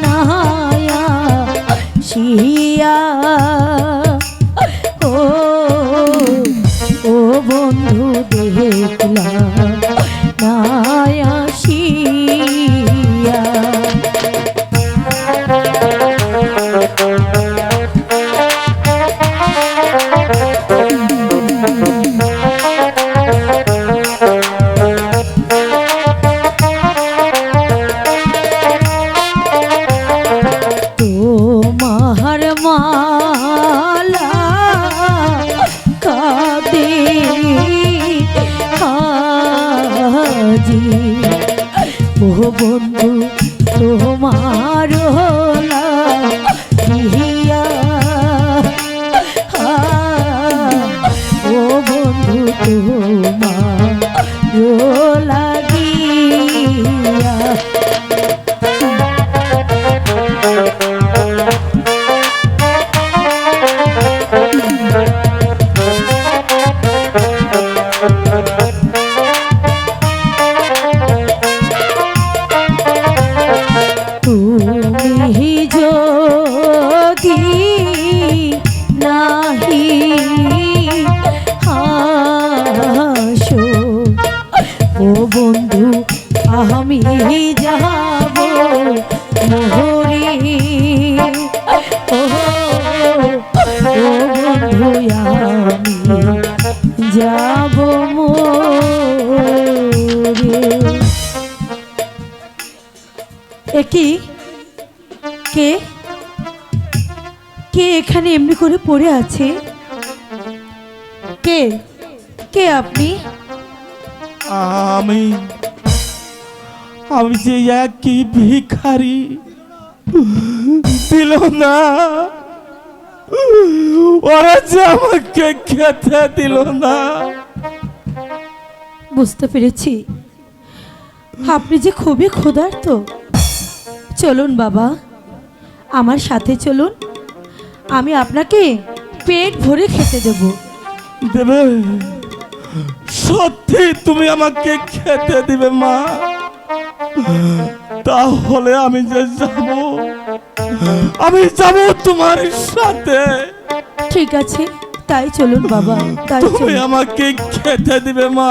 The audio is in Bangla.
নায়া শিয়া ও ও বন্ধু দেখলা নায়া শিয়া ও বন্ধু তোমার লাগিয়া ও বন্ধু তোমার লাগিয়া তুমি যদি নাহি হাসো ও বন্ধু আমি যাব মোহরি ও বন্ধু আমি যাব মোরে। কি কে কে এখানে এমনি করে পড়ে আছে? কে কে আপনি? আমি আমি যে একই ভিখারি, দিল না ওরা যে আমাকে খেতে দিল না। বুঝতে পেরেছি আপনি যে খুবই ক্ষুধার্ত। চলুন বাবা, আমার সাথে চলুন, আমি আপনাকে পেট ভরে খেতে দেব। দেবে? সত্যি তুমি আমাকে খেতে দিবে মা? তাহলে আমি যে যাব, আমি যাব তোমার সাথে। ঠিক আছে, তাই চলুন বাবা, তাই তুমি আমাকে খেতে দিবে মা?